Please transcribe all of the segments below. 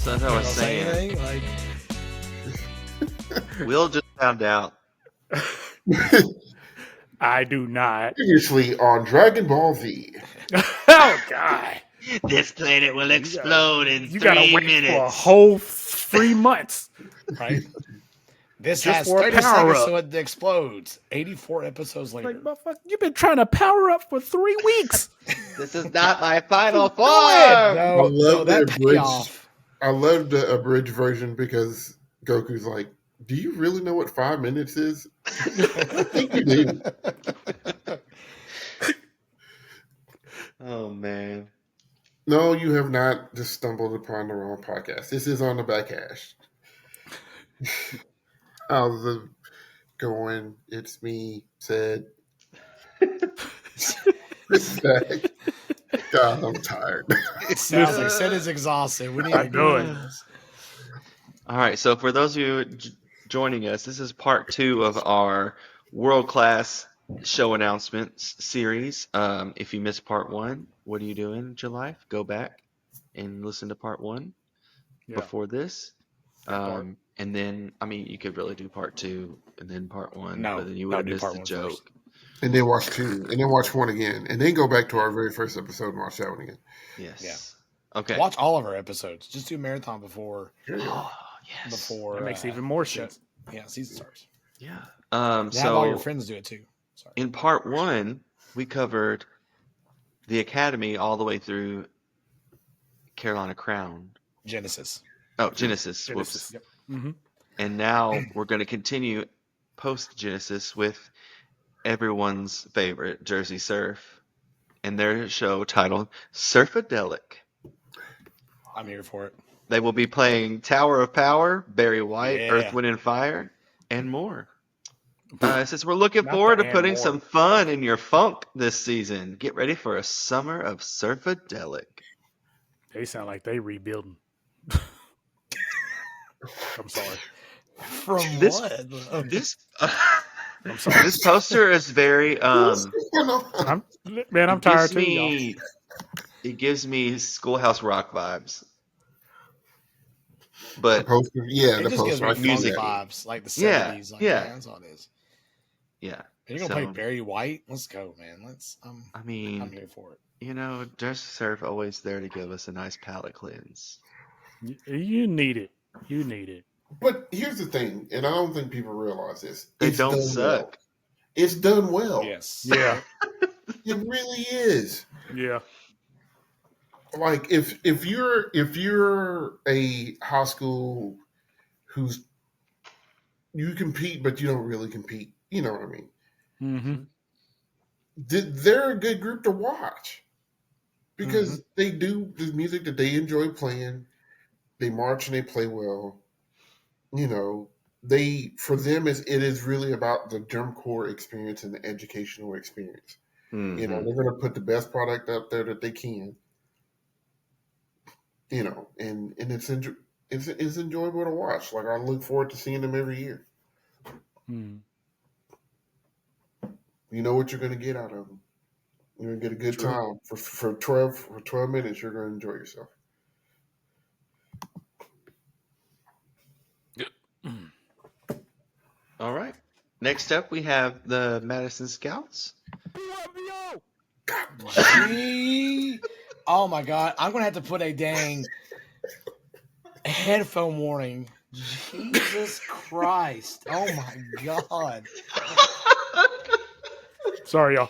That's what I was Say saying. anything? Will just found out. I do not. Previously on Dragon Ball Z. Oh God! This planet will explode in You gotta 3 wait minutes. for a whole 3 months. Right? This Just has for a 30 power seconds up. so it explodes. 84 episodes later. Like, motherfucker, you've been trying to power up for 3 weeks. This is not my final Do it. form. No, that payoff. I love the abridged version because Goku's like, do you really know what 5 minutes is? I think you do. Oh man. No, you have not just stumbled upon the wrong podcast. This is on the back hash. How's it going? It's me, said. It's back. God, I'm tired. It sounds like Sid is exhausted. We need I to know do it. this. All right, so for those of you joining us, this is part 2 of our world-class show announcements series. If you missed part 1, what are you doing, July? Go back and listen to part 1 before this. And then, I mean, you could really do part 2 and then part 1, No, but then you no, would have do missed part the 1 joke. first. And then watch 2, and then watch 1 again, and then go back to our very first episode and watch that one again. Yes. Yeah. Okay. Watch all of our episodes. Just do a marathon before. Oh, yes. Before That makes even more show- sense. Yeah, season starts. Yeah. Have all your friends do it too. Sorry. In part 1, we covered the Academy all the way through Carolina Crown. Genesis. Oh, Genesis. Whoops. Yep. Mm-hmm. And now we're going to continue post Genesis with everyone's favorite Jersey Surf and their show titled Surfadelic. I'm here for it. They will be playing Tower of Power, Barry White, Yeah. Earth, Wind, and Fire, and more. Since we're looking Not forward the to and putting more. some fun in your funk this season, get ready for a summer of Surfadelic. They sound like they rebuilding. I'm sorry. From This- what? This I'm sorry. this poster is very I'm it tired gives too, y'all. me it gives me Schoolhouse Rock vibes. The But poster, yeah, It the just gives poster. me I funk see music. that. vibes, like the Yeah, 70s. Like, yeah. that's all it is. yeah, And you're gonna so, play Barry White? Let's go, man. I I'm mean, here for it. you know, Jersey Surf always there to give us a nice palate cleanse. You need it. You need it. But here's the thing, and I don't think people realize this. They It's don't done suck. well. It's done well. Yes. Yeah. It really is. Yeah. Like if you're a high school who's you compete but you don't really compete, you know what I mean? Mm-hmm. They're a good group to watch because they do the music that they enjoy playing. They march and they play well. You know, for them it is really about the drum corps experience and the educational experience. You know, Mhm. they're going to put the best product out there that they can. You know, and it's enjoyable to watch. Like I look forward to seeing them every year. Mm. You know what you're going to get out of them. You're going to get a good True. time for 12 minutes. You're going to enjoy yourself. All right. Next up, we have the Madison Scouts. Gee. Oh my god. I'm gonna have to put a dang headphone warning. Jesus Christ. Oh my god. Sorry, y'all.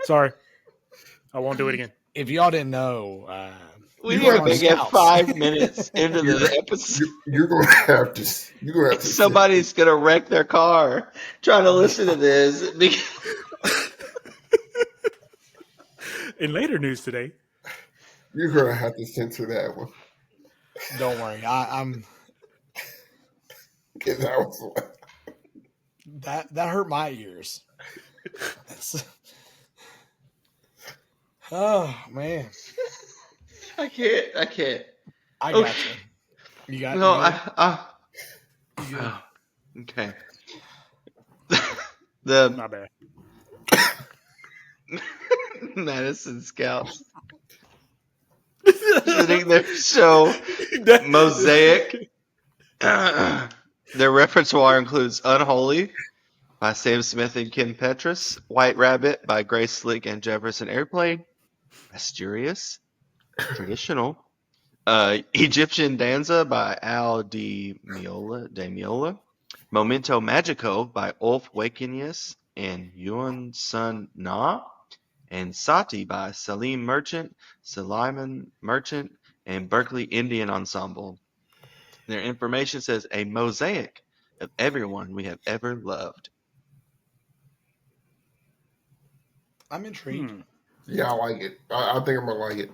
Sorry. I won't do it again. If y'all didn't know, We You didn't are even get Scouts. 5 minutes into the episode. You're going to have to. You're going to have to. Somebody's gonna wreck their car trying to listen to this. In later news today, You're going to have to censor that one. don't worry. I'm Because that was that hurt my ears. Oh man. I can't. I Oh, got you. You got No, you good? okay. The my bad. Madison Scouts visiting their show Mosaic. Their repertoire includes Unholy by Sam Smith and Ken Petras, White Rabbit by Grace Slick and Jefferson Airplane, Mysterious, Traditional, Egyptian Danza by Al De Miola, Momento Magico by Ulf Wakenius and Yuan Sun Na, and Sati by Salim Merchant, Suleiman Merchant, and Berkeley Indian Ensemble. Their information says a mosaic of everyone we have ever loved. I'm intrigued. Yeah, I like it. I think I'm gonna like it.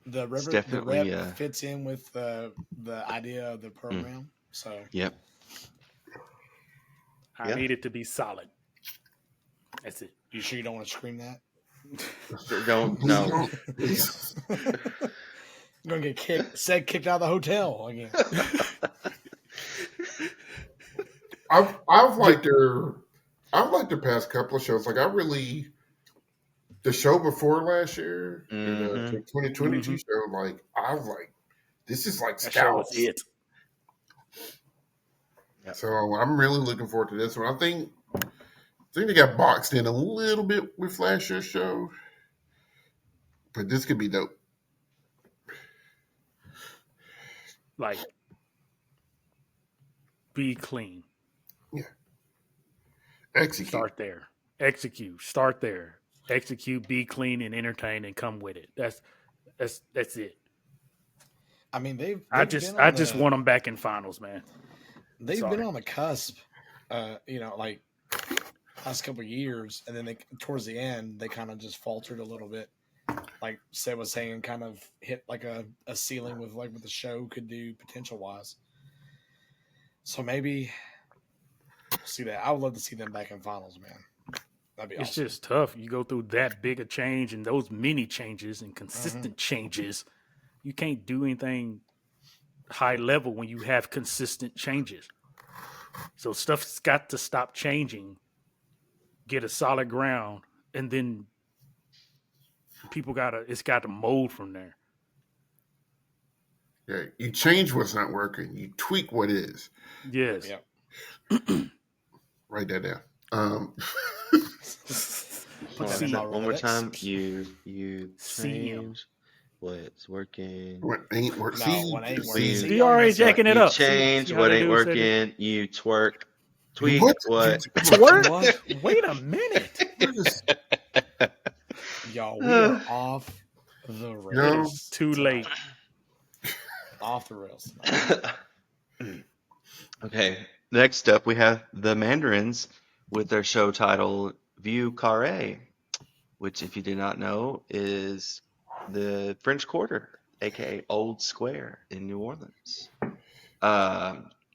The It's rep definitely, fits in with the idea of the mm, program. So yep, I yeah. need it to be solid. That's it. you sure you don't want to scream that? Don't, Please no. don't. Please. You're gonna get kicked out of the hotel again. I've liked their past couple of shows. Like the show before last year in the Mm-hmm. 2022 show. Like I was like, this is like That show was Scouts. it. Yep. So I'm really looking forward to this one. I think they got boxed in a little bit with last year's show, but this could be dope. Like, be clean. Yeah, execute. Start there. Execute. Start there. Execute. Be clean and entertain and come with it. That's it. I mean, I just want them back in finals, man. They've been on the cusp. Like last couple of years, and then they towards the end they kind of just faltered a little bit. Like Seth was saying, kind of hit like a ceiling with like what the show could do potential wise. So maybe we'll see that. I would love to see them back in finals, man. That'd be It's awesome. just tough. You go through that big a change and those many changes and consistent changes. You can't do anything high level when you have consistent changes. So stuff's got to stop changing, get a solid ground, and then it's got to mold from there. Yeah, you change what's not working. You tweak what is. Yes. Yeah. Write that down. Hold on, that in is my that one more Rolodex. time? You CM. change what's working. What ain't work? No, See, what ain't see, working. See, DRA y'all messed up. jacking it You up. change See how what they ain't do, Sadie? working. You twerk. Tweak What? what. Twerk? What? Wait a minute. Y'all, we are off the rails. No. It's too late. Off the rails. Okay, next up we have the Mandarins with their show title View Carré, which, if you did not know, is the French Quarter, aka Old Square in New Orleans.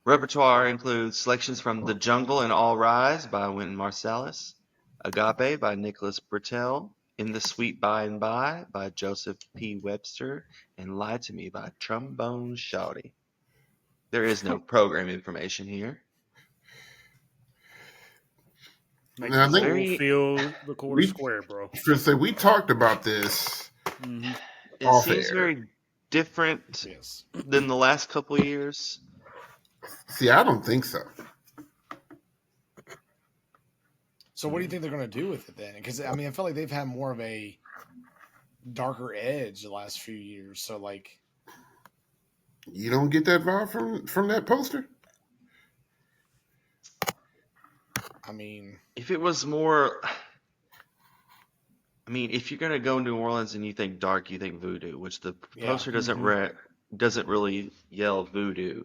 Repertoire includes selections from The Jungle and All Rise by Wynton Marsalis, Agape by Nicholas Bertel, In the Sweet By and by Joseph P. Webster, and Lie to Me by Trombone Shawty. There is no program information here. Make Now, I the think whole field the quarter square, bro. we talked about this. It Off seems air. very different Yes. than the last couple years. See, I don't think so. So what do you think they're going to do with it then? Because I mean, I feel like they've had more of a darker edge the last few years. So like, You don't get that vibe from that poster? I mean, If it was more, if you're gonna go New Orleans and you think dark, you think voodoo, which the Yeah. poster doesn't really yell voodoo.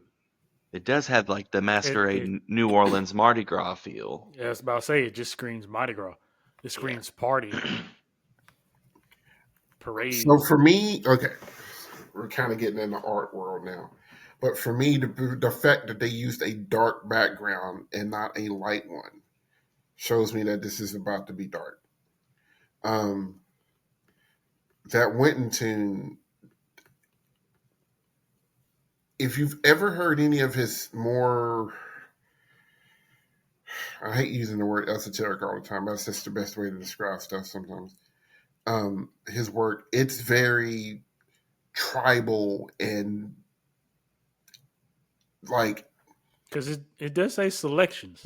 It does have like the masquerade New Orleans Mardi Gras feel. Yeah, I was about to say it just screams Mardi Gras. It screams party, parade. So for me, okay, we're kind of getting in the art world now. But for me, the fact that they used a dark background and not a light one shows me that this is about to be dark. That Wynton tune, if you've ever heard any of his more, I hate using the word esoteric all the time, but that's just the best way to describe stuff sometimes. his work, it's very tribal and like Because it does say selections.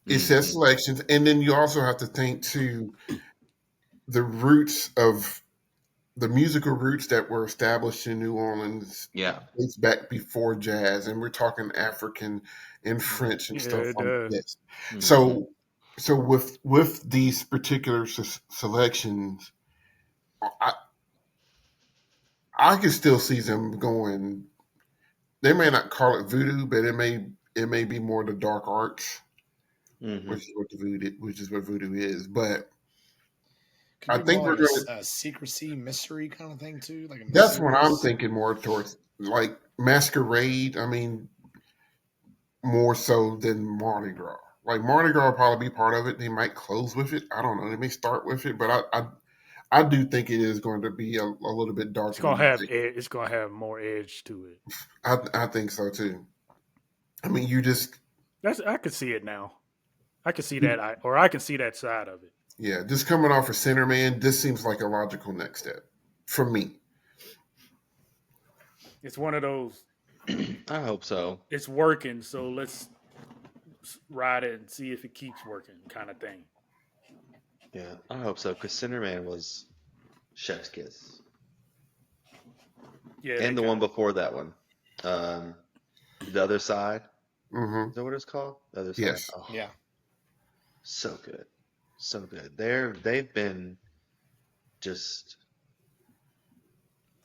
it says Hmm. selections, and then you also have to think to the roots of the musical roots that were established in New Orleans Yeah. dates back before jazz, and we're talking African and Yeah, French and yeah, stuff it like does. this. Hmm. So, with these particular selections, I I can still see them going. They may not call it voodoo, but it may be more the dark arts, Hmm. which is what voodoo is. But Could I be think more we're like going to. a secrecy mystery kind of thing too, like a That's what I'm mysterious. thinking more towards, like masquerade. I mean, more so than Mardi Gras. Like Mardi Gras will probably be part of it. They might close with it. I don't know. They may start with it, but I do think it is going to be a little bit It's darker gonna than you have think. it's gonna have more edge to it. I think so too. I mean, you just I could see it now. I can see that, or I can see that side of it. yeah, just coming off of Center Man, this seems like a logical next step for me. It's one of those. I hope so. It's working, so let's ride it and see if it keeps working, kind of thing. Yeah, I hope so. Because Cinderman was Chef's Kiss, Yeah, they and the kind one of. before that one, um, the other side. Hmm. Is that what it's called? The other side. Yes. Oh, Yeah. so good, so good. They've been just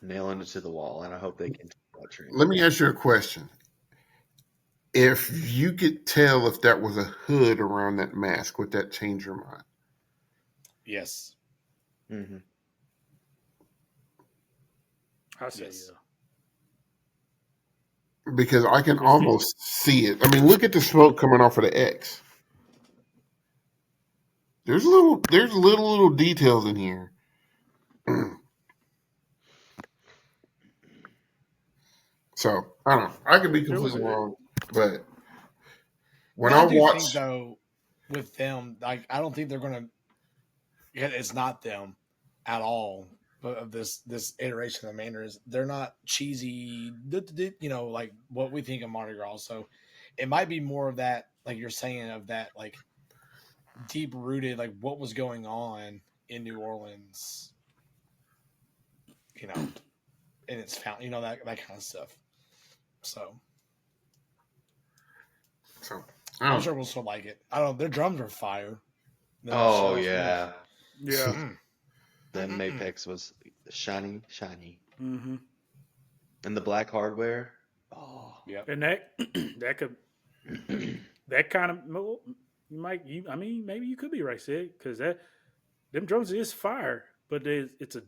nailing it to the wall, and I hope they continue that trend. Let me ask you a question. If you could tell if that was a hood around that mask, would that change your mind? Yes. Hmm. I say Yes. yeah. Because I can Because the, almost see it. I mean, look at the smoke coming off of the X. There's little details in here. So I don't know. I could be it was completely a wrong, but when But I I do watch, think though, with them, like I don't think they're gonna. It's not them at all. But of this iteration of the Mandarins, they're not cheesy. Like what we think of Mardi Gras. So it might be more of that, like you're saying, of that like deep rooted, like what was going on in New Orleans. You know, and it's found. That kind of stuff. So so I I'm don't sure we'll still like it. I don't. Their drums are fire. Them Oh shows. Oof. yeah, yeah. Mm. the Mm-mm-mm. Mapex was shiny, shiny, Hmm. and the black hardware. Oh. Yep. And that that could that kind of you might you I mean maybe you could be right, Sid, because that them drums is fire, but it's a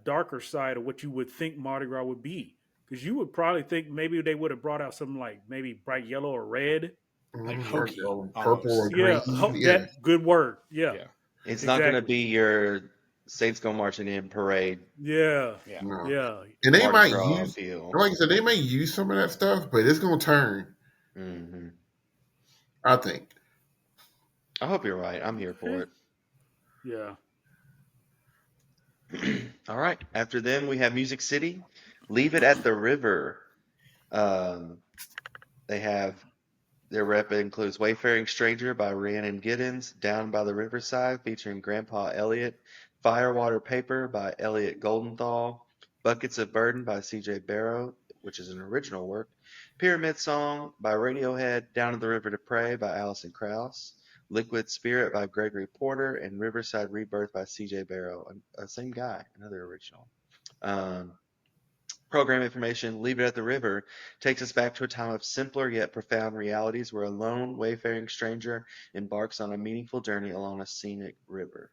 darker side of what you would think Mardi Gras would be. Because you would probably think maybe they would have brought out something like maybe bright yellow or red. Like or, hokey or purple or almost. Yeah, green. Yeah, that good word. Yeah, Yeah. It's not gonna exactly. be your Saints Go Marching In parade Yeah, Yeah. no. yeah. And they Mardi might Gras use, feel. like I said, they may use some of that stuff, but it's gonna turn. Hmm. I think. I hope you're right. I'm here for Okay. it. Yeah. All right. After them, we have Music City. Leave It at the River. Um, they have their rep includes Wayfaring Stranger by Rhiannon Giddens, Down by the Riverside featuring Grandpa Elliott, Firewater Paper by Elliot Goldenthal, Buckets of Burden by C.J. Barrow, which is an original work, Pyramid Song by Radiohead, Down to the River to Pray by Alison Krauss, Liquid Spirit by Gregory Porter, and Riverside Rebirth by C.J. Barrow, same guy, another original. Um, Program information, Leave It at the River, takes us back to a time of simpler yet profound realities where a lone, wayfaring stranger embarks on a meaningful journey along a scenic river.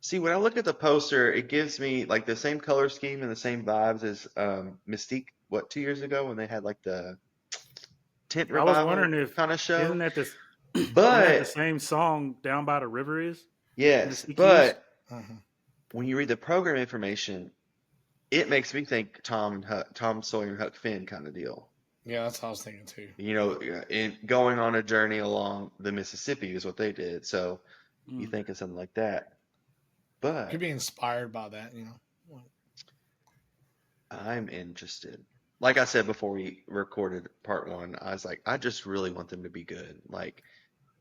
See, when I look at the poster, it gives me like the same color scheme and the same vibes as Mystique, what, 2 years ago when they had like the tent I was revival wondering if kind of show? isn't that this isn't that the But, same song Down by the River is yes, Mystique used? but Hmm. when you read the program information, it makes me think Tom Sawyer and Huck Finn kind of deal. Yeah, that's what I was thinking too. In going on a journey along the Mississippi is what they did. So you Mm. think of something like that. But Could be inspired by that, you know. I'm interested. Like I said before we recorded part one, I was like, I just really want them to be good. Like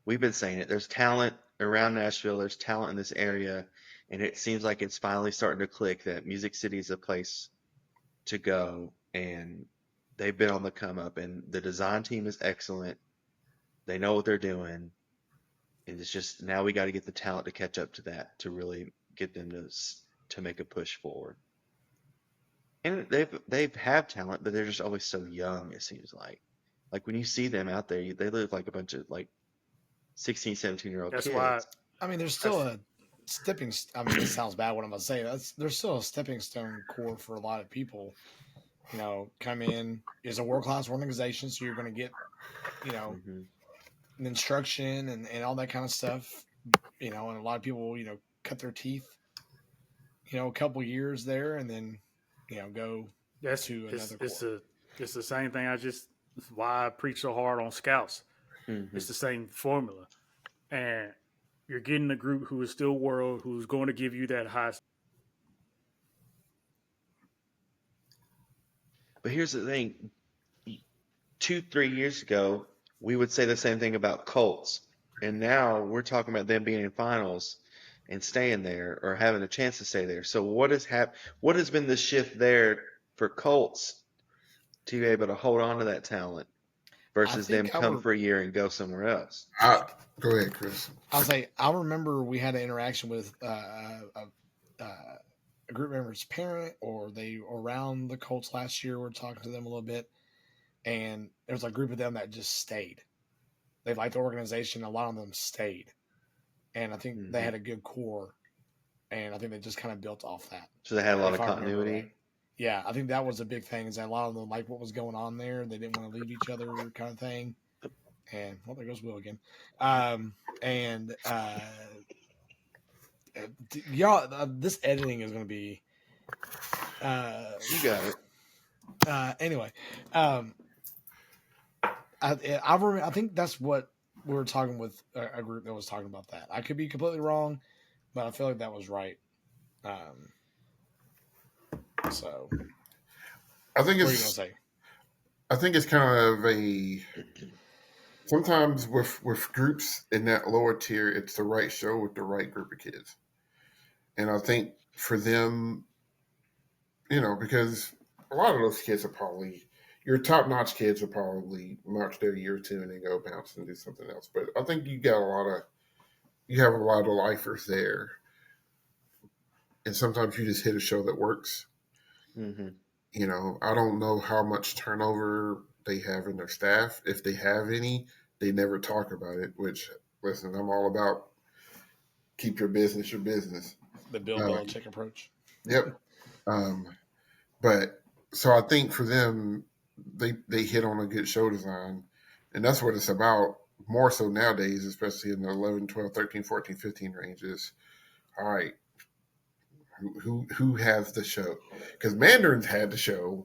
we've been saying it, there's talent around Nashville, there's talent in this area, and it seems like it's finally starting to click that Music City is a place to go, and they've been on the come up, and the design team is excellent. They know what they're doing, and it's just now we got to get the talent to catch up to that to really get them to make a push forward. And they've have talent, but they're just always so young, it seems like. Like when you see them out there, they look like a bunch of like 16, 17-year-old That's why kids. I mean, there's I still a stepping. I mean, this sounds bad. What I'm about to say. There's still a stepping stone core for a lot of people. You know, come in is a world class organization, so you're going to get, you know, Hmm. instruction and all that kind of stuff. You know, and a lot of people, you know, cut their teeth. You know, a couple years there, and then, you know, go that's to another it's core. it's the same thing. It's why I preach so hard on scouts. Hmm. It's the same formula, and you're getting a group who is still world, who's going to give you that high. But here's the thing, 2, 3 years ago, we would say the same thing about Colts. And now we're talking about them being in finals and staying there or having a chance to stay there. So what has been the shift there for Colts to be able to hold on to that talent I versus them think come for a year and go somewhere else? Go ahead, Chris. I'll say I remember we had an interaction with a group member's parent, or they were around the Colts last year. We're talking to them a little bit, and there was a group of them that just stayed. They liked the organization. A lot of them stayed, and I think they Hmm. had a good core, and I think they just kind of built off that. So they had a lot If of I remember right. continuity. Yeah, I think that was a big thing. Is that a lot of them liked what was going on there. They didn't want to leave each other, kind of thing. And well, there goes Will again. And y'all, this editing is going to be. You got it. Anyway, um, I think that's what we were talking with a group that was talking about that. I could be completely wrong, but I feel like that was right. So I think what are you gonna it's say? I think it's kind of a sometimes with groups in that lower tier, it's the right show with the right group of kids, and I think for them, because a lot of those kids are probably your top notch kids will probably march their year or two and then go bounce and do something else. But I think you have a lot of lifers there, and sometimes you just hit a show that works. Hmm. I don't know how much turnover they have in their staff. If they have any, they never talk about it, which, listen, I'm all about keep your business your business. The Bill Um, Belichick approach. yep. Um, but so I think for them, they hit on a good show design, and that's what it's about more so nowadays, especially in the 11, 12, 13, 14, 15 ranges. All right, who has the show? Because Mandarins had the show,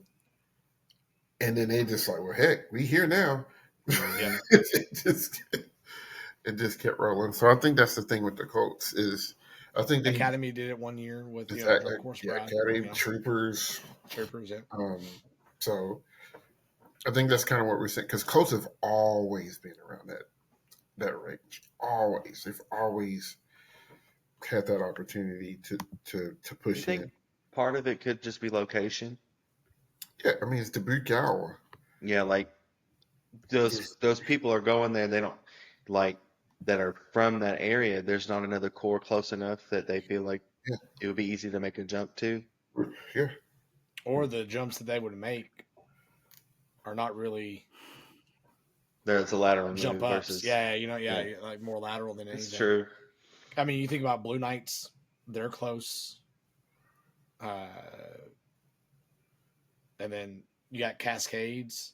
and then they just like, well, heck, we here now. Hmm. It just kept rolling. So I think that's the thing with the Colts is I think they Academy did it one year with it's Dark Horse yeah, Bride. Academy Troopers. Troopers. Yeah. So I think that's kind of what we're saying because Colts have always been around that range. Always, they've always had that opportunity to You push think in. part of it could just be location? Yeah, I mean it's Dubuque, Iowa. Yeah, like Is those people are going there, they don't like that are from that area. There's not another core close enough that they feel like Yeah, it would be easy to make a jump to. yeah. Or the jumps that they would make are not really There's a lateral jump move ups. versus, Yeah, yeah, like more lateral than it's anything. true. I mean, you think about Blue Knights; they're close. Uh, and then you got Cascades,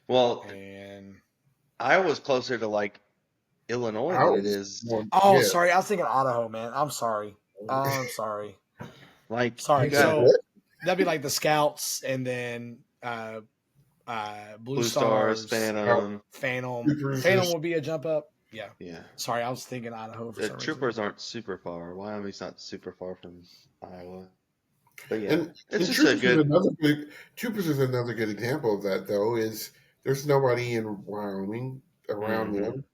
Well, and Iowa's closer to like Illinois I than it was is more, oh, yeah. sorry, I was thinking Idaho, man. I'm sorry. I'm sorry. like you Sorry. You said got So what? that'd be like the Scouts, and then Blue Blue Stars, Stars, Uh, Phantom. Phantom. Troopers Phantom is would be a jump up. Yeah. Yeah. Sorry, I was thinking Idaho for The some reason. Troopers aren't super far. Wyoming's not super far from Iowa. But yeah, And it's just a good. Troopers is another good example of that though. Is there's nobody in Wyoming around Mhm. them.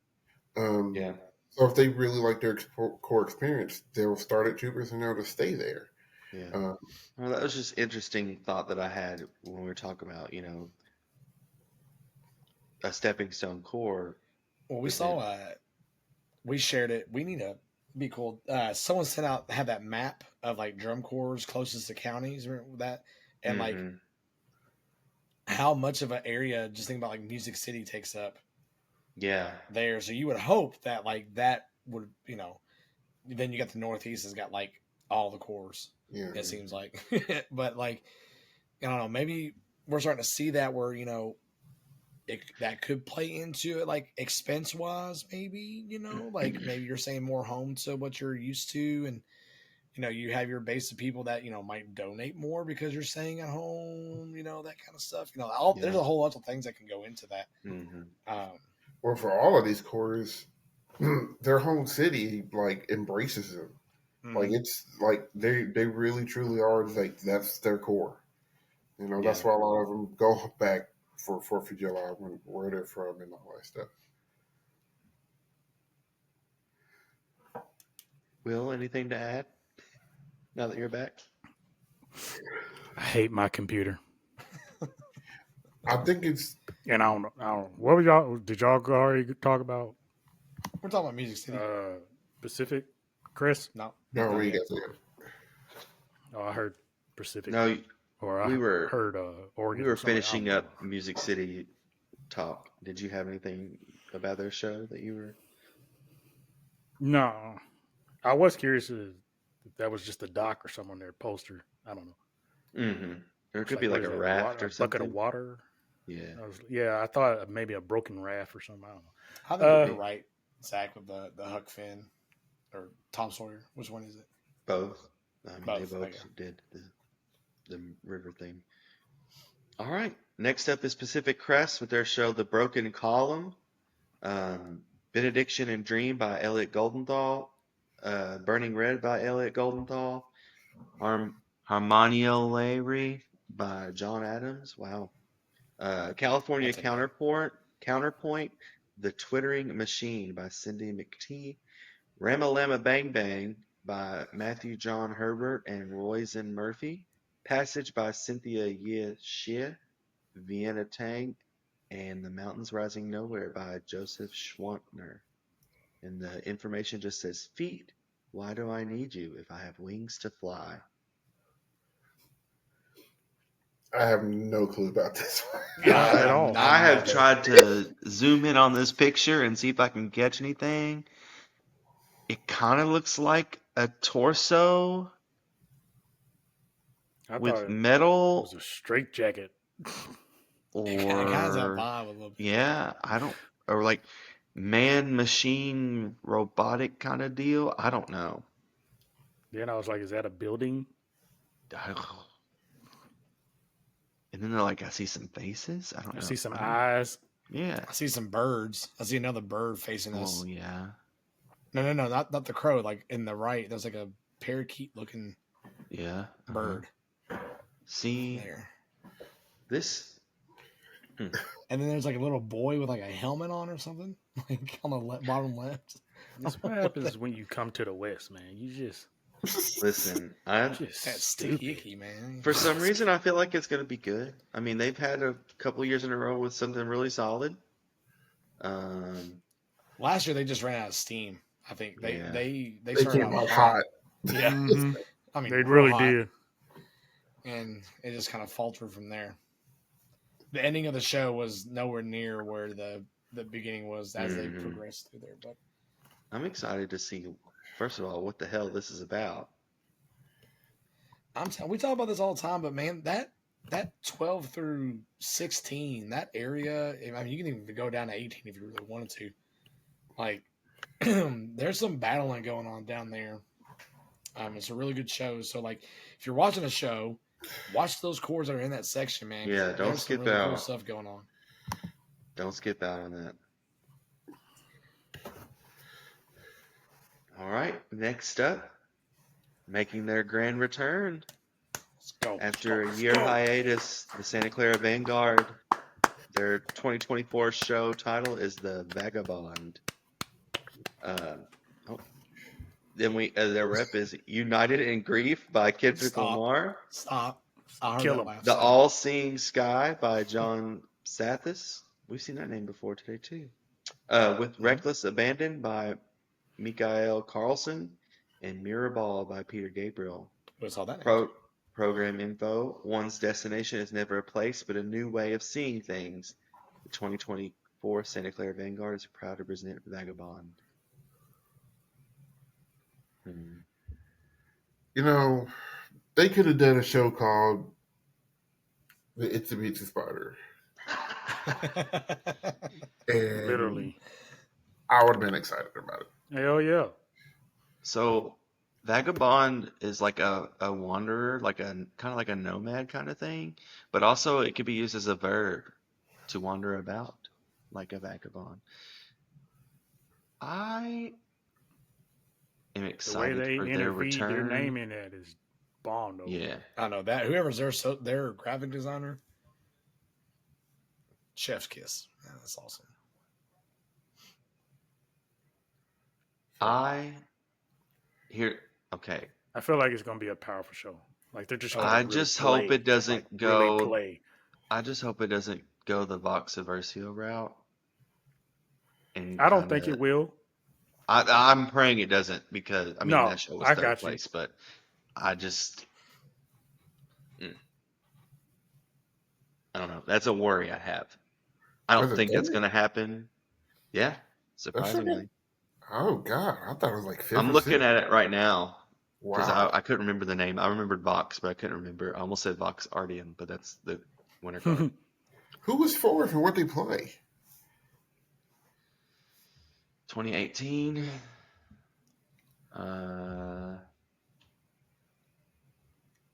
Um, Yeah. so if they really like their core experience, they'll start at Troopers and they'll just stay there. Yeah. Um, Well, that was just interesting thought that I had when we were talking about, a stepping stone core Well, we event. saw we shared it. We need to be cool. Someone sent out had that map of like drum corps closest to counties. Remember that? And like Hmm. how much of an area just think about like Music City takes up Yeah. there. So you would hope that like that would then you got the Northeast has got like all the cores. yeah, It seems like, but like I don't know. Maybe we're starting to see that where that could play into it, like expense wise. Maybe like maybe you're saying more home to what you're used to, and you have your base of people that might donate more because you're staying at home. That kind of stuff. There's Yeah. a whole bunch of things that can go into that. Hmm. Well, for all of these cores, their home city like embraces them. Like Mhm. it's like they really truly are like that's their core. Yeah. That's why a lot of them go back for 4th of July where they're from and all that stuff. Will, anything to add now that you're back? I hate my computer. I think it's And I don't. What were y'all? Did y'all already talk about We're talking about Music City. Pacific, Chris? No, no, not we yet. got there. Oh, I heard Pacific, No, or we I were heard we Oregon. were Somebody, I finishing don't know. up Music City talk. Did you have anything about their show that you were? No, I was curious if that was just a dock or something on their poster. I don't know. Hmm. Or it It's could like, be what like is a that? raft A or bucket of something. water? Yeah. I thought maybe a broken raft or something. I don't I know. think you're right, Zach, with the Huck Finn or Tom Sawyer. Which one is it? Both. I mean, they Both. both Okay. did the river thing. All right. Next up is Pacific Crest with their show The Broken Column. Benediction and Dream by Elliot Goldenthal. Burning Red by Elliot Goldenthal. Harmoniolary by John Adams. Wow. California That's a name. Counterpoint. The Twittering Machine by Cindy McTee. Ramalama Bang Bang by Matthew John Herbert and Roisin Murphy. Passage by Cynthia Ye Xie, Vienna Tang, and The Mountains Rising Nowhere by Joseph Schwantner. And the information just says, Feet, why do I need you if I have wings to fly? I have no clue about this one. Not at all. I I'm have never. tried to zoom in on this picture and see if I can catch anything. It kind of looks like a torso I thought with it was metal a straight jacket. It kind of has that or vibe a little bit. yeah, I don't or like man machine robotic kind of deal. I don't know. Then I was like, is that a building? And then they're like, I see some faces. I don't I know. see some I don't. eyes. Yeah. I see some birds. I see another bird facing Well, us. yeah. No, not the crow. Like in the right, there's like a parakeet looking Yeah. bird See there. this. Hmm. And then there's like a little boy with like a helmet on or something, like on the bottom left. This what happens when you come to the West, man. You just Listen, I'm just That's stupid. sticky icky, man. for some reason I feel like it's gonna be good. I mean, they've had a couple years in a row with something really solid. Um, Last year they just ran out of steam. I think they yeah. they they They started came out out hot. hot. Yeah, Mm-hmm. I mean They real really hot, did. and it just kind of faltered from there. The ending of the show was nowhere near where the beginning was as they Hmm. progressed through there. But I'm excited to see, first of all, what the hell this is about. we talk about this all the time, but man, that 12 through 16, that area, I mean, you can even go down to 18 if you really wanted to. Like, there's some battling going on down there. It's a really good show. So, like, if you're watching a show, watch those cores that are in that section, man. 'Cause Yeah, don't there's some skip really cool out. stuff going on. Don't skip out on that. All right, next up, making their grand return Let's go. after a Let's year go. hiatus, the Santa Clara Vanguard. Their 2024 show title is The Vagabond. Uh, oh, then their rep is United in Grief by Kendrick Stop. Lamar. Stop. I heard Kill that 'em. laugh. The Stop. All-Seeing Sky by John Sathis. We've seen that name before today too. With Reckless Abandon by Mikael Carlson and Mirrorball by Peter Gabriel. We saw that name. Pro Program info. One's destination is never a place, but a new way of seeing things. The 2024 Santa Clara Vanguard is proud to present Vagabond. Hmm. You know, they could have done a show called The Itsy Bitsy Spider, and Literally. I would have been excited about it. Hell yeah. So Vagabond is like a wanderer, like a kind of like a nomad kind of thing, but also it could be used as a verb to wander about, like a vagabond. I am The way excited they for their interfeed their name return. in that is bomb though. Yeah. I know that whoever's their graphic designer, chef's kiss. Yeah, that's awesome. I here okay. I feel like it's gonna be a powerful show. Like they're just gonna I really just play, hope it doesn't like, really go play. I just hope it doesn't go the Vox Aversio route and I don't kind think it of will. I'm praying it doesn't because I mean No, that show was I third got you. place, but I just mm, I don't know. That's a worry I have. I Was don't it think that's third? going to happen. Yeah, That should be. surprisingly. Oh God, I thought it was like fifth I'm or looking sixth. at it right now because Wow. I couldn't remember the name. I remembered Vox, but I couldn't remember. I almost said Vox Ardeum, but that's the winter card. Who was fourth and what they play? 2018. Uh,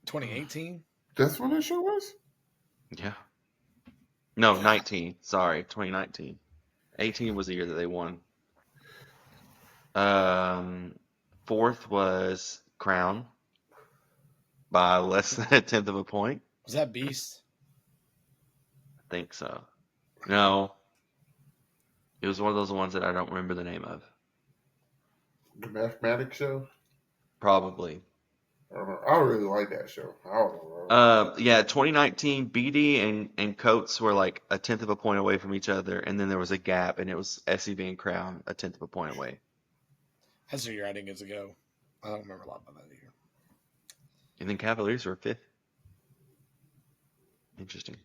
2018. That's when that show was. yeah. No, 19. Sorry, 2019. 18 was the year that they won. Um, Fourth was Crown by less than a tenth of a point. Was that Beast? I think so. No, it was one of those ones that I don't remember the name of. The mathematics show. Probably. I don't know. I really like that show. I don't know. Yeah, 2019, BD and Coates were like a tenth of a point away from each other, and then there was a gap, and it was SEV and Crown a tenth of a point away. That's the year I didn't get to go. I don't remember a lot about that year. And then Cavaliers were fifth. Interesting.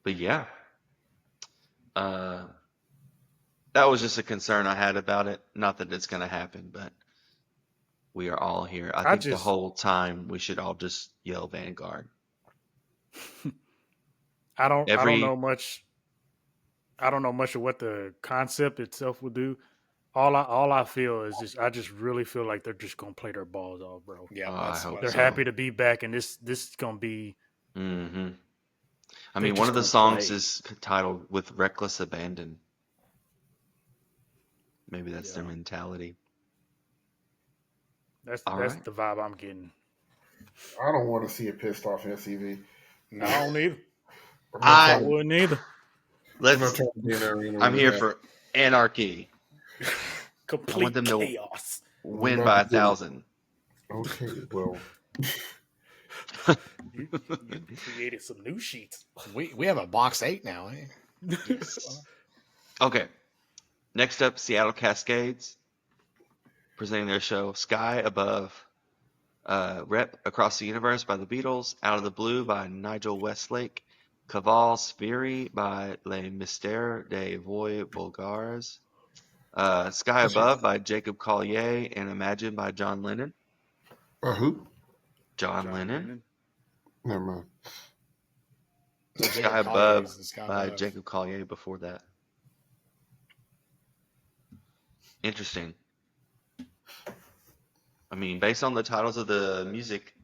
But yeah, uh, that was just a concern I had about it. Not that it's going to happen, but we are all here. I I think the just whole time we should all just yell Vanguard. I don't Every know much. I don't know much of what the concept itself will do. All I feel is I just really feel like they're just gonna play their balls off, bro. Yeah, I that's hope what They're so. happy to be back, and this is gonna be. hmm I They're mean, one just of the gonna songs play. is titled "With Reckless Abandon." Maybe that's their Yeah, mentality. that's All that's right. the vibe I'm getting. I don't want to see a pissed off SEV. I don't either. I'm not I I trying to. wouldn't either. I'm not let's. trying to be in the arena I'm with here that. for anarchy. I want Complete them to chaos. I'm win about by to do it. 1,000. Okay, well, You created some new sheets. we have a box 8 now. Eh? Yes. Okay. Next up, Seattle Cascades presenting their show "Sky Above." Rep Across the Universe by the Beatles, Out of the Blue by Nigel Westlake, Caval Spheri by Les Mystères des Voix Bulgares, Sky Above by Jacob Collier, and Imagine by John Lennon. who? John John Lennon. Lennon. Never mind. So Sky Jacob Collier Above is the Sky by Above. Jacob Collier before that. Interesting. I mean, based on the titles of the music,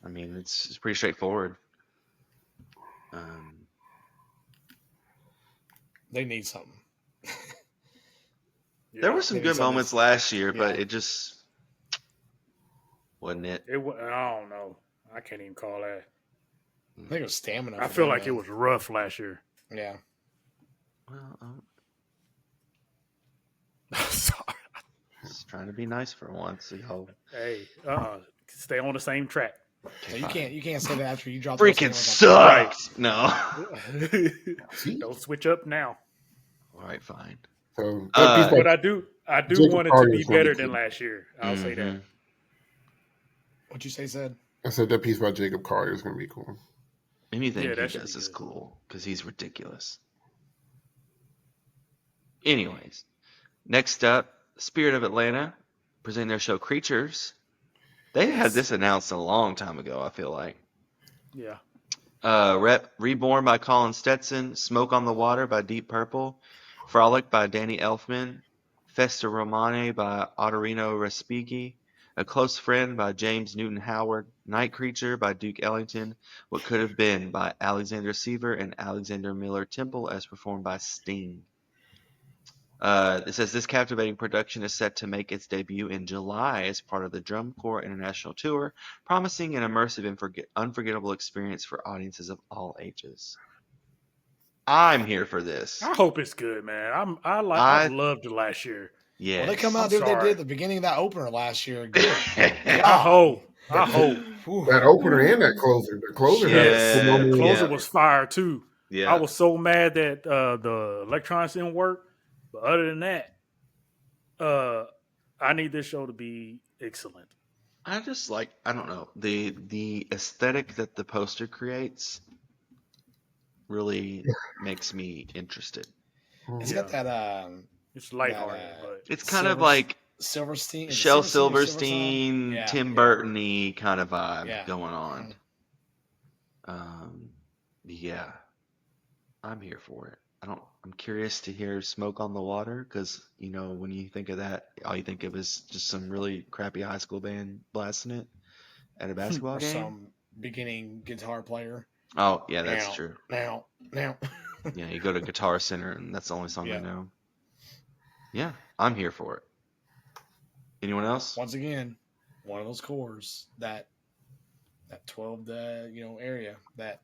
it's pretty straightforward. They need something. There Yeah. were some Maybe good some of moments this- last year, but yeah. it just wasn't it. I don't know. I can't even call that. I think it was stamina. I for feel them, like it man. was rough last year. Yeah. Well, I'm Sorry. just trying to be nice for once. So y'all Hey, stay on the same track. So fine. you can't say that after you dropped Freaking those sucked. No. See? Don't switch up now. All right, fine. So that piece But by I do Jacob want it to Collier be is gonna be better than cool. last year. I'll say that. What'd you say, Said? I said that piece by Jacob Collier is going to be cool. Anything Yeah, he that should does be is good. cool because he's ridiculous. Anyways, next up, Spirit of Atlanta presenting their show Creatures. They had this announced a long time ago, I feel like. Yeah. Reborn by Colin Stetson, Smoke on the Water by Deep Purple, Frolic by Danny Elfman, Festa Romane by Ottorino Respighi, A Close Friend by James Newton Howard, Night Creature by Duke Ellington, What Could Have Been by Alexander Seaver and Alexander Miller Temple as performed by Sting. It says this captivating production is set to make its debut in July as part of the Drum Corps International Tour, promising an immersive and unforgettable experience for audiences of all ages. I'm here for this. I hope it's good, man. I've I loved it last year. yes. Well, they come I'm out, dude. They sorry. did at the beginning of that opener last year. Good I God. hope. I hope. Whew. That opener and that closer. The closer had Yes, the phenomenal closer yeah. was fire too. Yeah. I was so mad that the electronics didn't work, but other than that, I need this show to be excellent. I just like I don't know the aesthetic that the poster creates really makes me interested. It's Yeah. got that It's lighthearted, that, but It's kind of like Silverstein. Is it Shel Silverstein or Silverstein, Yeah. Tim Yeah. Burton-y kind of vibe Yeah. going on. Mhm. Yeah, I'm here for it. I'm curious to hear Smoke on the Water because, when you think of that, all you think of is just some really crappy high school band blasting it at a basketball Or game. some beginning guitar player. Oh, yeah, that's true. Now. Yeah, you go to Guitar Center and that's the only song Yeah. they know. Yeah, I'm here for it. Anyone else? Once again, one of those cores that 12 area that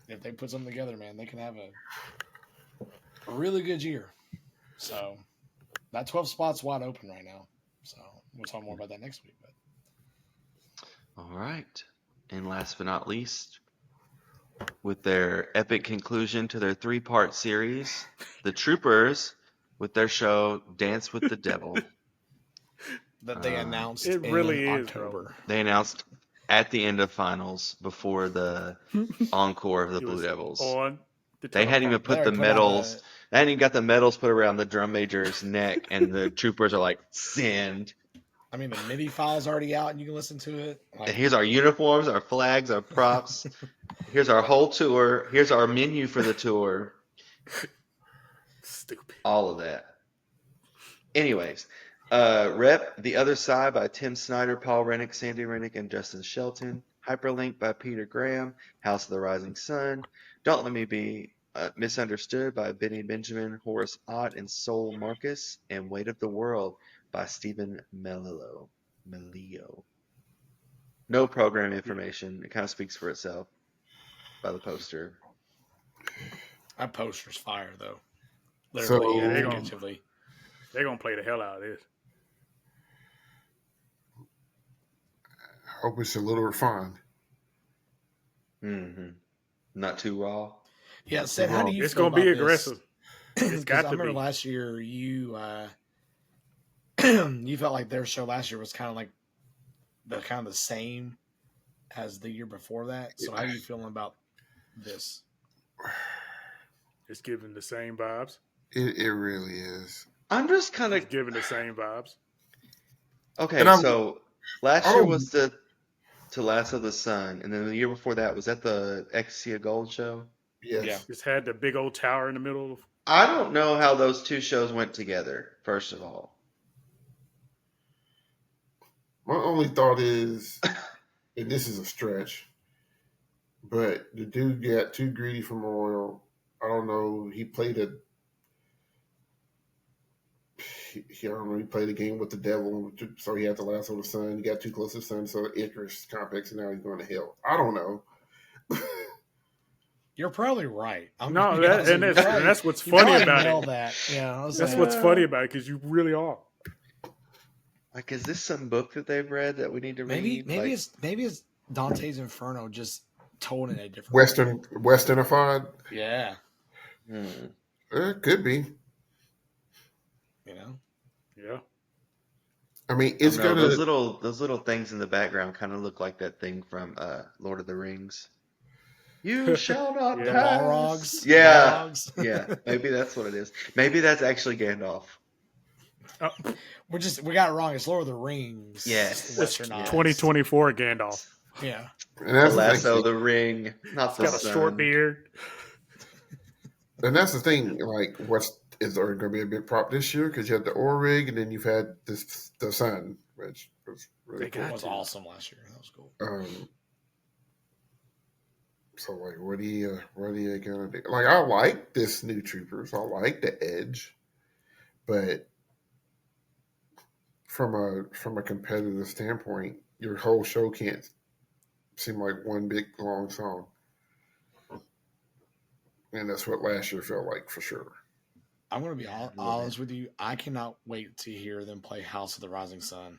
if they put something together, man, they can have a really good year. So that 12 spot's wide open right now. So we'll talk more about that next week. But All right. And last but not least, with their epic conclusion to their 3-part series, the Troopers with their show Dance with the Devil. that they announced it really in is, bro. October. They announced at the end of finals before the encore of the It Blue was Devils. on the They hadn't even teleprompter. put the They already put out medals. They hadn't even got the medals put around the drum major's neck, and the troopers are like, send. I mean, the MIDI file's already out and you can listen to it. And Like, here's our uniforms, our flags, our props. Here's our whole tour. Here's our menu for the tour. Stupid. All of that. Anyways, Rep The Other Side by Tim Snyder, Paul Rennick, Sandy Rennick, and Justin Shelton. Hyperlink by Peter Graham. House of the Rising Sun. Don't Let Me Be Misunderstood by Benny Benjamin, Horace Ott, and Sol Marcus. And Weight of the World by Stephen Melillo. No program information. It kind of speaks for itself by the poster. that poster's fire, though. So- Literally Yeah, and they're figuratively. They're gonna play the hell out of this. I hope it's a little refined. Mm-hmm. Not too raw. Yeah, Seth, how do you It's feel gonna be about this? aggressive. It's 'Cause got I to remember be. last year you you felt like their show last year was kind of like the same as the year before that. So how are you feeling about this? It's giving the same vibes. It really is. I'm just kind of It's giving the same vibes. okay. And So last I year don't- was the To Last of the Sun, and then the year before that was that the Ecstasy of Gold show. Yes. Yeah. It's had the big old tower in the middle. I don't know how those two shows went together. First of all, My only thought is, and this is a stretch, but the dude got too greedy from oil. I don't know. he I don't know, he played a game with the devil, so he had to lasso the sun. He got too close to the sun, so Icarus complex, and now he's going to hell. I don't know. You're probably right. No, that's what's you funny probably about nailed it. that. Yeah, I was That's like, what's funny about it because you really are. Like, is this some book that they've read that we need to read? maybe Like, it's Dante's Inferno just told in a different way. Westernified. Yeah, hmm. Could be. you know. Yeah. I mean, I it's don't know. gonna. Those little things in the background kind of look like that thing from Lord of the Rings. You shall not The Yeah. pass. Balrogs. Yeah, Balrogs. yeah. Maybe that's what it is. Maybe that's actually Gandalf. we got it wrong. It's Lord of the Rings. Yes, It's Westernized. 2024 Gandalf. Yeah. And The that's the lasso, thing. the ring, not He's the got a short sun. beard. And that's the thing. Like, is there going to be a big prop this year? Because you had the Orig, and then you've had the sun, which was really They cool. That got was to. awesome last year. That was cool. So like, what are you gonna do? Like, I like this new Troopers. I like the Edge, but from a competitive standpoint, your whole show can't seem like one big long song, and that's what last year felt like for sure. I'm going to be Yeah, a little honest bit. with you. I cannot wait to hear them play House of the Rising Sun.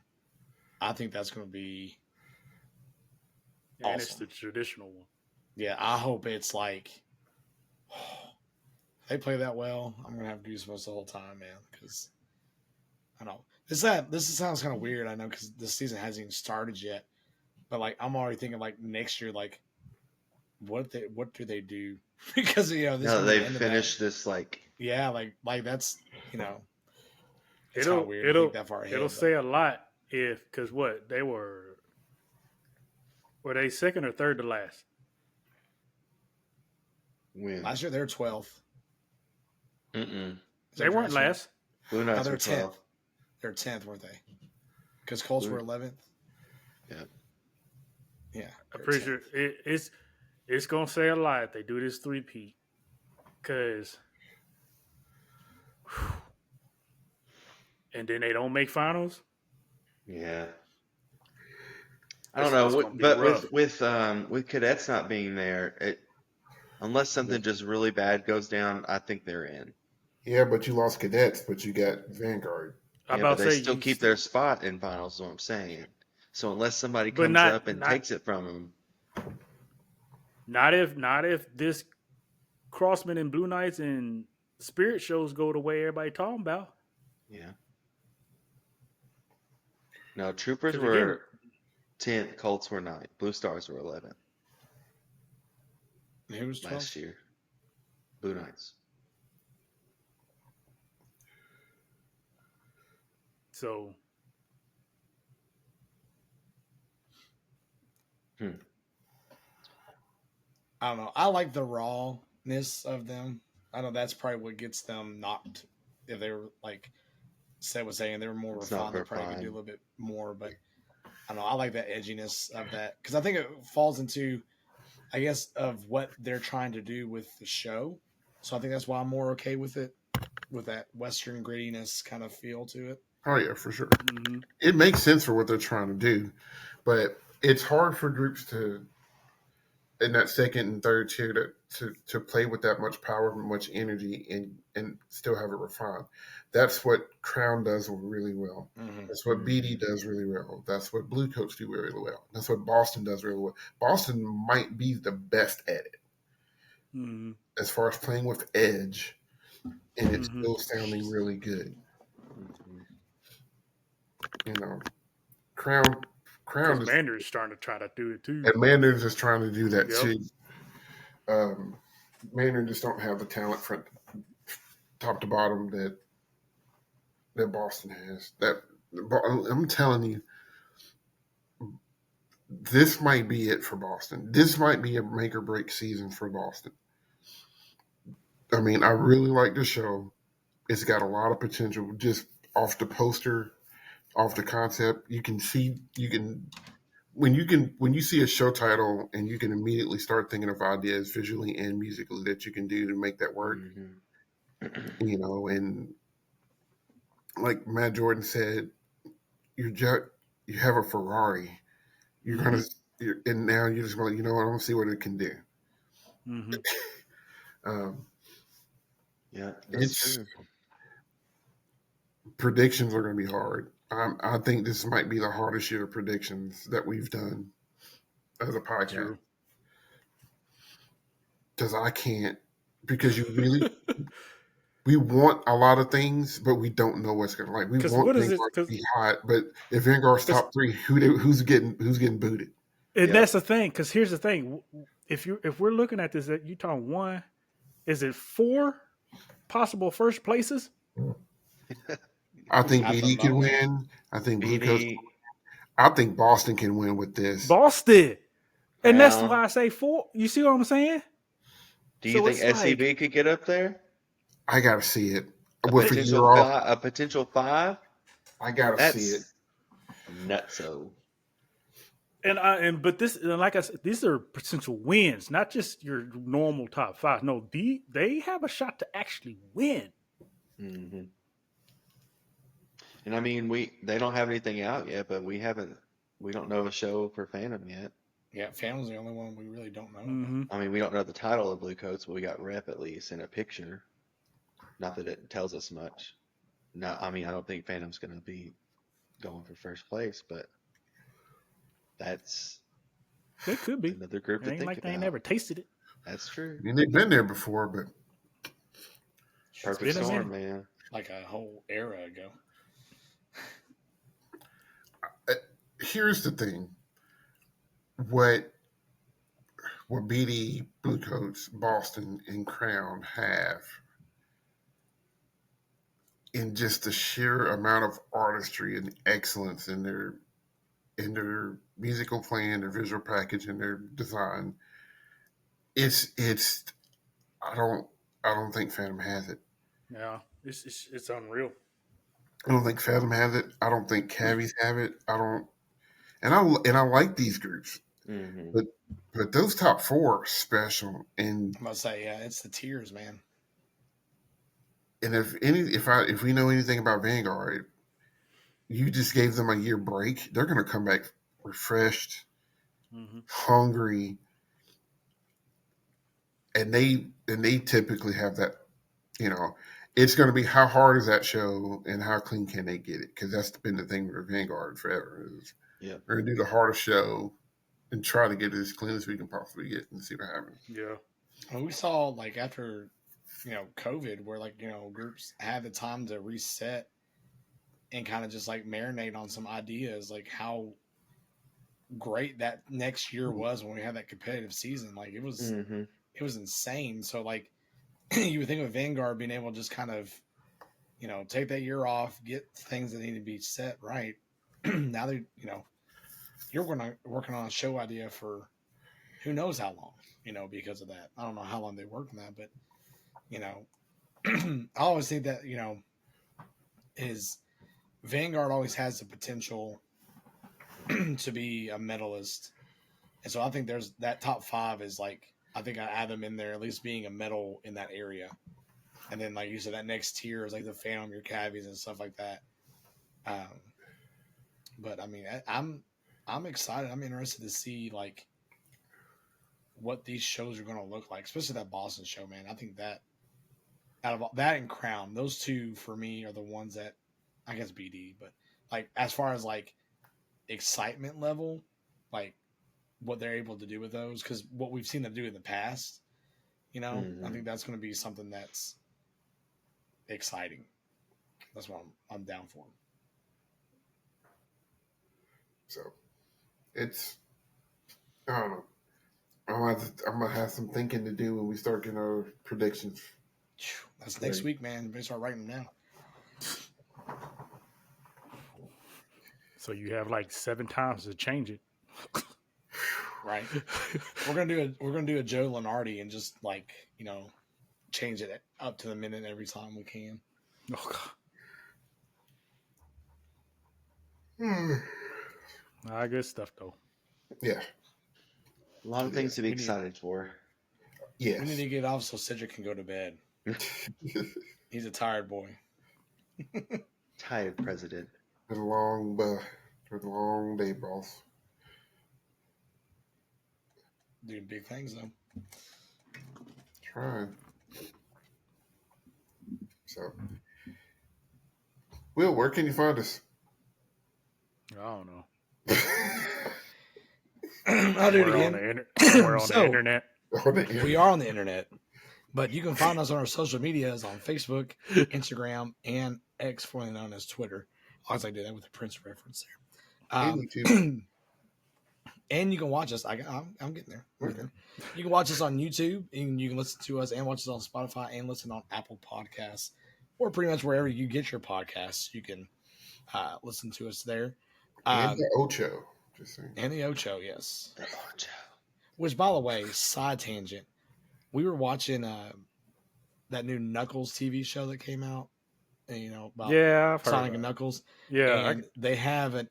I think that's going to be And it's awesome. the traditional one. Yeah, I hope it's like they play that well. I'm gonna have goosebumps the whole time, man. Because I know this sounds kind of weird. I know because this season hasn't even started yet, but like I'm already thinking like next year, like what do they do? Because this is Now that gonna be the they've end of that. finished this, like, Yeah, like that's it's kind It'll of weird to think it'll that far ahead. it'll But say a lot if because what they were they second or third to last? when last year they're 12th. mm-mm. They weren't last. Blue No, Knights they're were 10th. 12. They're 10th, weren't they? Because Colts were 11th. Yeah. Yeah, I'm they're pretty 10th. sure it's gonna say a lot if they do this three-peat. Cause and then they don't make finals. Yeah. I don't It's know, gonna be but rough. with cadets not being there, unless something just really bad goes down, I think they're in. Yeah, but you lost Cadets, but you got Vanguard. I Yeah, but about to they say still keep their spot in finals, is what I'm saying. So unless somebody but comes up not and not takes it from them, not if this Crossman and Blue Knights and Spirit shows go the way everybody talking about. yeah. No, Troopers Because again, were 10th, Colts were 9th, Blue Stars were 11th Who was 12th? last year. Blue Knights. so Hmm. I don't know. I like the rawness of them. I know that's probably what gets them knocked. If they were like Seth was saying, they were more It's not refined. They probably could do a refined. little bit more. But I don't know. I like that edginess of that because I think it falls into, I guess, of what they're trying to do with the show. So I think that's why I'm more okay with it, with that Western grittiness kind of feel to it. Oh yeah, for sure. mm-hmm. It makes sense for what they're trying to do, but it's hard for groups to in that second and third tier to play with that much power and much energy and still have it refined. That's what Crown does really well. Mm-hmm. That's what BD does really well. That's what Blue Coats do really well. That's what Boston does really well. Boston might be the best at it Mm-hmm. as far as playing with edge, and it's Mm-hmm. still sounding really good. Mhm. You know, Crown Because is, Mandarin's starting to try to do it too. and Mandarin's is trying to do that Yep. too. Mandarin just don't have the talent from top to bottom that Boston has. I'm telling you, this might be it for Boston. This might be a make or break season for Boston. I mean, I really like the show. It's got a lot of potential just off the poster, off the concept. When you see a show title and you can immediately start thinking of ideas visually and musically that you can do to make that work, Mhm. you know, and like Matt Jordan said, you have a Ferrari. You're Mm-hmm. and now you're just going, you know what? I'm gonna see what it can do. Mm-hmm. Um, Yeah, that's it's true. predictions are going to be hard. I think this might be the hardest year of predictions that we've done as a podcast True. because I can't because you really we want a lot of things, but we don't know what's going to like. We Because want what is it? Vanguard to be hot, but if Vanguard's Because top three, who's getting booted? and Yep. that's the thing. Because here's the thing: if we're looking at this, that you talking one, is it 4 possible first places? I think At the BD can moment. win. I think Blue Coast. BD I think Boston can win with this. Boston, and that's Crown. why I say 4. You see what I'm saying? Do you So think it's like SCB could get up there? I got to see it A with a year potential off. five? A potential five? I got to see it. That's nutso. but this and like I said, these are potential wins, not just your normal top 5. No, they have a shot to actually win. Hmm. And I mean, they don't have anything out yet, but we don't know a show for Phantom yet. Yeah, Phantom's the only one we really don't know about. Mm-hmm. I mean, we don't know the title of Blue Coats, but we got rep at least in a picture. Not that it tells us much. No, I mean, I don't think Phantom's going to be going for first place, but that's They could be. another group It to ain't think like they ain't about. never tasted it. That's true. I mean, they've been there before, but Perfect been a storm, minute. man. Like a whole era ago. here's the thing: what BD, Blue Coats, Boston, and Crown have in just the sheer amount of artistry and excellence in their musical plan, their visual package, and their design. It's I don't I don't think Phantom has it. Yeah, it's unreal. I don't think Fathom has it. I don't think Cavies have it. I don't and I like these groups, Hmm. but those top four are special. I'm gonna say, yeah, it's the tears, man. And if we know anything about Vanguard, you just gave them a year break. They're going to come back refreshed, Mm-hmm. hungry, and they typically have that. You know, it's going to be how hard is that show and how clean can they get it? Because that's been the thing with Vanguard forever. Is Yeah. we're going to do the hardest show and try to get it as clean as we can possibly get and see what happens. Yeah. Well, we saw like after COVID, where groups had the time to reset and kind of just like marinate on some ideas, like how great that next year was when we had that competitive season. Like Hmm. it was insane. So like you would think of Vanguard being able to just kind of take that year off, get things that need to be set right. Now they you're working on a show idea for who knows how long, because of that. I don't know how long they worked on that, but I always think that is Vanguard always has the potential to be a medalist, and so I think there's that top 5 is like I think I add them in there at least being a medal in that area, and then like you said that next tier is like the Phantom, your Cavies and stuff like that. Um, but I mean I'm excited. I'm interested to see like what these shows are going to look like, especially that Boston show, man. I think that out of that and Crown, those two for me are the ones that I guess BD, but like as far as like excitement level, like what they're able to do with those, because what we've seen them do in the past, I Hmm. think that's going to be something that's exciting. That's what I'm down for. So it's I don't know. I'm gonna have some thinking to do when we start getting our predictions. That's next week, man. We start writing them down. So you have like 7 times to change it. Right. We're gonna do a Joe Lenardi and just like change it up to the minute every time we can. Oh, God. Hmm. Good stuff though. Yeah. A lot of things to be We need excited for. Yes. we need to get off so Cedric can go to bed. He's a tired boy. Tired president. Been a long day, boss. Doing big things though. Trying. So, Will, where can you find us? I don't know. I'll do it We're on again. we're on So- the internet. We are on the internet, but you can find us on our social medias on Facebook, Instagram, and X, formerly known as Twitter. I always like to do that with the Prince reference there. And YouTube. And you can watch us. I'm getting there. We're there. You can watch us on YouTube, and you can listen to us and watch us on Spotify and listen on Apple Podcasts, or pretty much wherever you get your podcasts. You can listen to us there. And the Ocho. Just saying. And the Ocho, yes. The Ocho. Which, by the way, side tangent, we were watching that new Knuckles TV show that came out, and, about Yeah, I've heard Sonic of and that. Knuckles. Yeah, And they have an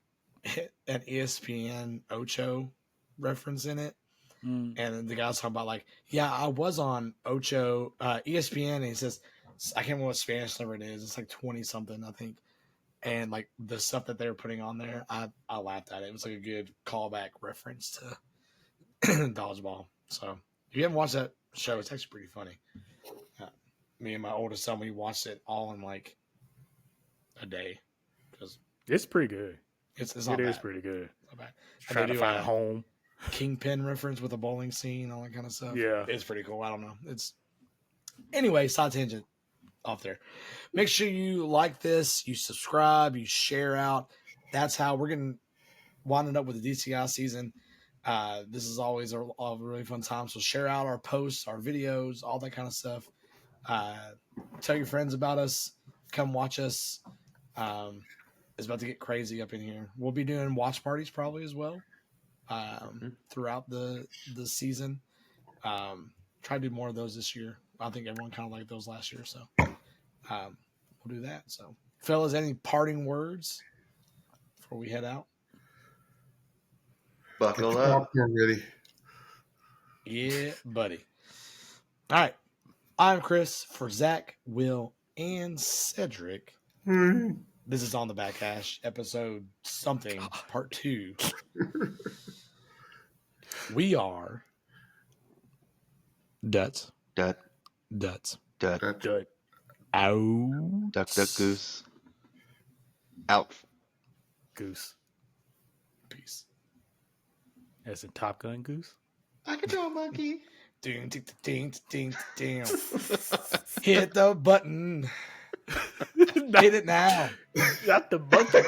ESPN Ocho reference in it. And the guy's talking about I was on Ocho, ESPN, and he says, I can't remember what Spanish number it is. It's like 20 something, I think. And the stuff that they were putting on there, I laughed at it. It was like a good callback reference to Dodgeball. So if you haven't watched that show, it's actually pretty funny. Me and my oldest son, we watched it all in a day because it's pretty good. it's not It bad. is pretty good. Not bad. Trying to do find a a home. Kingpin reference with a bowling scene, all that kind of stuff. Yeah. It's pretty cool. I don't know. Anyway, side tangent off there. Make sure you like this, you subscribe, you share out. That's how we're getting winding up with the DCI season. This is always a really fun time. So share out our posts, our videos, all that kind of stuff. Tell your friends about us. Come watch us. It's about to get crazy up in here. We'll be doing watch parties probably as well throughout the season. Try to do more of those this year. I think everyone kind of liked those last year, so we'll do that. So, fellas, any parting words before we head out? Buckle up. Popcorn ready. Yeah, buddy. All right. I'm Chris for Zach, Will, and Cedric. This is On the Back Hash, episode something, part 2. We are Duts. Dut, Duts. dut, Good. Ow. duck, duck, goose. Out. Goose. Peace. As in Top Gun Goose. I can draw a monkey. Ding, ding, ding, ding, ding. Hit the button. Hit it now. Not the monkey.